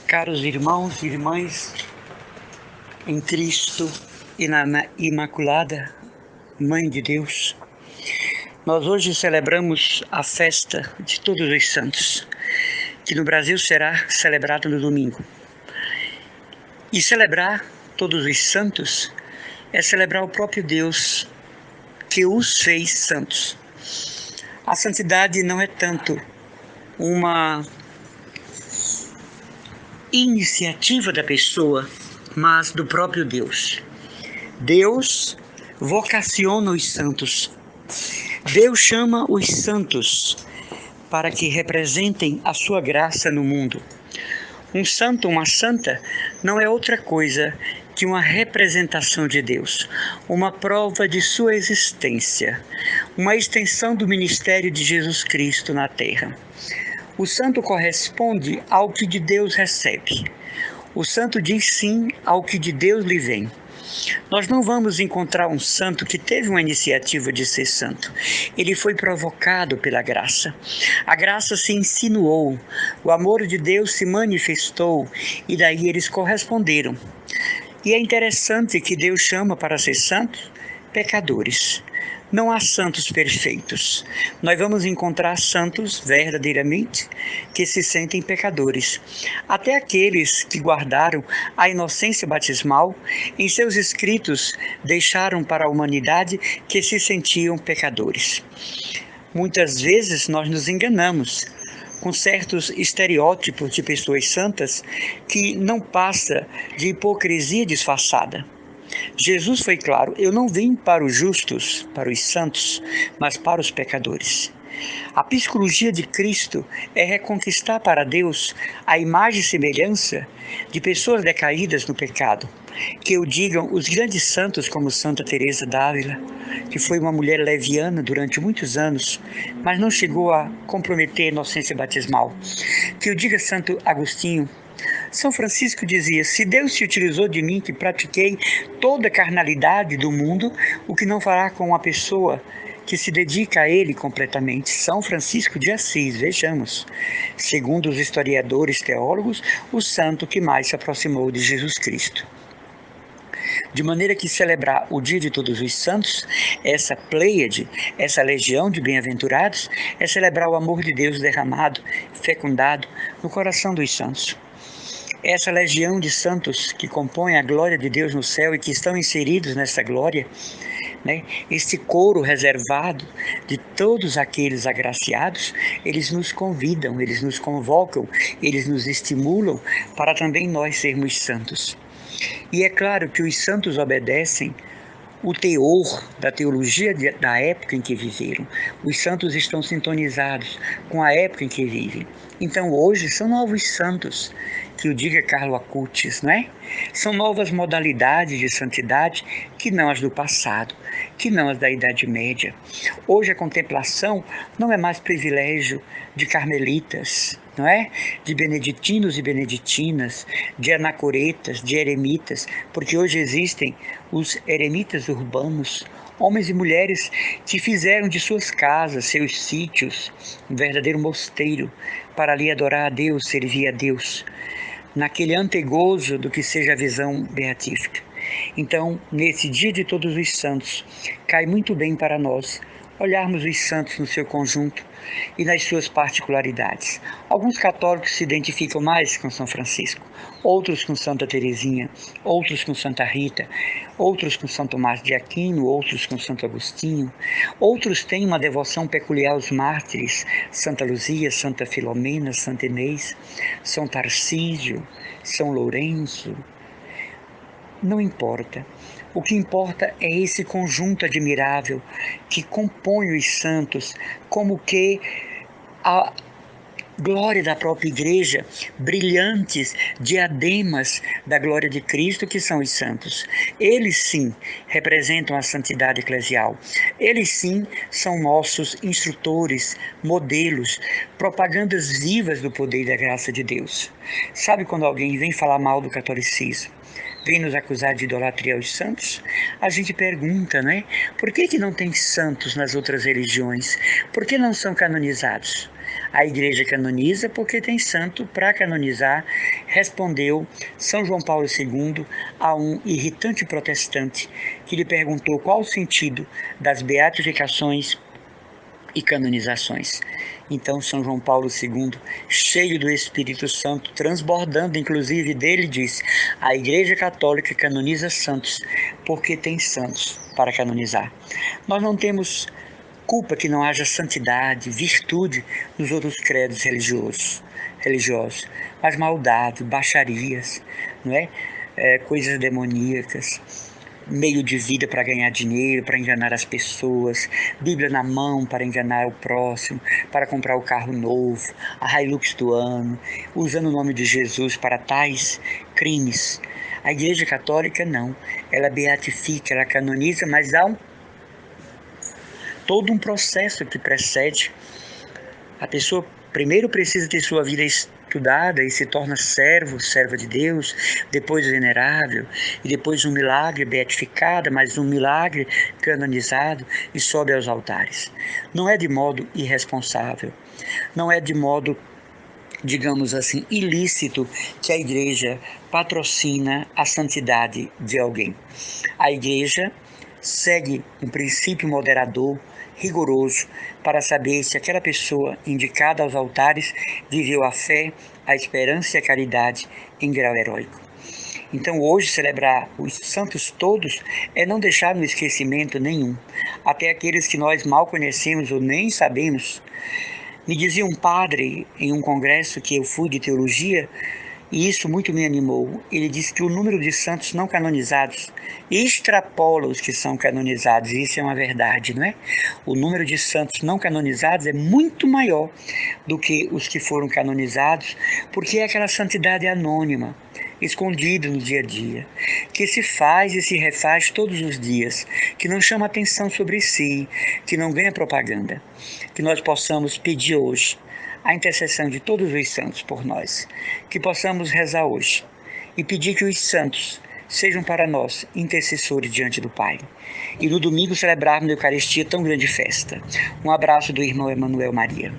Caros irmãos e irmãs, em Cristo e na Imaculada Mãe de Deus, nós hoje celebramos a festa de Todos os Santos, que no Brasil será celebrada no domingo. E celebrar Todos os Santos é celebrar o próprio Deus que os fez santos. A santidade não é tanto uma iniciativa da pessoa, mas do próprio Deus. Deus vocaciona os santos. Deus chama os santos para que representem a sua graça no mundo. Um santo, uma santa, não é outra coisa que uma representação de Deus, uma prova de sua existência, uma extensão do ministério de Jesus Cristo na terra. O santo corresponde ao que de Deus recebe. O santo diz sim ao que de Deus lhe vem. Nós não vamos encontrar um santo que teve uma iniciativa de ser santo. Ele foi provocado pela graça. A graça se insinuou, o amor de Deus se manifestou e daí eles corresponderam. E é interessante que Deus chama para ser santos pecadores. Não há santos perfeitos. Nós vamos encontrar santos verdadeiramente que se sentem pecadores. Até aqueles que guardaram a inocência batismal, em seus escritos deixaram para a humanidade que se sentiam pecadores. Muitas vezes nós nos enganamos com certos estereótipos de pessoas santas que não passa de hipocrisia disfarçada. Jesus foi claro: eu não vim para os justos, para os santos, mas para os pecadores. A psicologia de Cristo é reconquistar para Deus a imagem e semelhança de pessoas decaídas no pecado. Que o digam os grandes santos como Santa Teresa d'Ávila, que foi uma mulher leviana durante muitos anos, mas não chegou a comprometer a inocência batismal. Que o diga Santo Agostinho. São Francisco dizia: se Deus se utilizou de mim que pratiquei toda a carnalidade do mundo, o que não fará com uma pessoa que se dedica a Ele completamente? São Francisco de Assis, vejamos. Segundo os historiadores teólogos, o santo que mais se aproximou de Jesus Cristo. De maneira que celebrar o dia de Todos os Santos, essa pleiade, essa legião de bem-aventurados, é celebrar o amor de Deus derramado, fecundado no coração dos santos. Essa legião de santos que compõem a glória de Deus no céu e que estão inseridos nessa glória, este coro reservado de todos aqueles agraciados, eles nos convidam, eles nos convocam, eles nos estimulam para também nós sermos santos. E é claro que os santos obedecem o teor da teologia da época em que viveram. Os santos estão sintonizados com a época em que vivem. Então hoje são novos santos, que o diga Carlo Acutis, não é? São novas modalidades de santidade que não as do passado, que não as da Idade Média. Hoje a contemplação não é mais privilégio de carmelitas, não é? De beneditinos e beneditinas, de anacoretas, de eremitas, porque hoje existem os eremitas urbanos, homens e mulheres que fizeram de suas casas, seus sítios, um verdadeiro mosteiro, para ali adorar a Deus, servir a Deus, naquele antegozo do que seja a visão beatífica. Então, nesse dia de Todos os Santos, cai muito bem para nós olharmos os santos no seu conjunto e nas suas particularidades. Alguns católicos se identificam mais com São Francisco, outros com Santa Teresinha, outros com Santa Rita, outros com São Tomás de Aquino, outros com Santo Agostinho, outros têm uma devoção peculiar aos mártires, Santa Luzia, Santa Filomena, Santa Inês, São Tarcísio, São Lourenço. Não importa. O que importa é esse conjunto admirável que compõe os santos, como que a glória da própria igreja, brilhantes diademas da glória de Cristo, que são os santos. Eles sim representam a santidade eclesial. Eles sim são nossos instrutores, modelos, propagandas vivas do poder e da graça de Deus. Sabe quando alguém vem falar mal do catolicismo, vem nos acusar de idolatria aos santos? A gente pergunta, né? Por que não tem santos nas outras religiões? Por que não são canonizados? A igreja canoniza porque tem santo para canonizar, respondeu São João Paulo II a um irritante protestante que lhe perguntou qual o sentido das beatificações e canonizações. Então São João Paulo II, cheio do Espírito Santo, transbordando inclusive dele, disse: a Igreja Católica canoniza santos porque tem santos para canonizar. Nós não temos culpa que não haja santidade, virtude nos outros credos religiosos, mas maldade, baixarias, não é? Coisas demoníacas, meio de vida para ganhar dinheiro, para enganar as pessoas, Bíblia na mão para enganar o próximo, para comprar o carro novo, a Hilux do ano, usando o nome de Jesus para tais crimes. A Igreja Católica não, ela beatifica, ela canoniza, mas há todo um processo que precede. A pessoa primeiro precisa ter sua vida estudada e se torna serva de Deus, depois venerável, e depois um milagre beatificada, mas um milagre canonizado e sobe aos altares. Não é de modo irresponsável, não é de modo, digamos assim, ilícito que a igreja patrocina a santidade de alguém. A igreja segue um princípio moderador, rigoroso, para saber se aquela pessoa indicada aos altares viveu a fé, a esperança e a caridade em grau heróico. Então hoje celebrar os santos todos é não deixar no esquecimento nenhum, até aqueles que nós mal conhecemos ou nem sabemos. Me dizia um padre em um congresso que eu fui de teologia, e isso muito me animou. Ele disse que o número de santos não canonizados extrapola os que são canonizados. Isso é uma verdade, não é? O número de santos não canonizados é muito maior do que os que foram canonizados, porque é aquela santidade anônima, escondida no dia a dia, que se faz e se refaz todos os dias, que não chama atenção sobre si, que não ganha propaganda. Que nós possamos pedir hoje a intercessão de todos os santos por nós, que possamos rezar hoje e pedir que os santos sejam para nós intercessores diante do Pai. E no domingo celebrarmos a Eucaristia tão grande festa. Um abraço do irmão Emanuel Maria.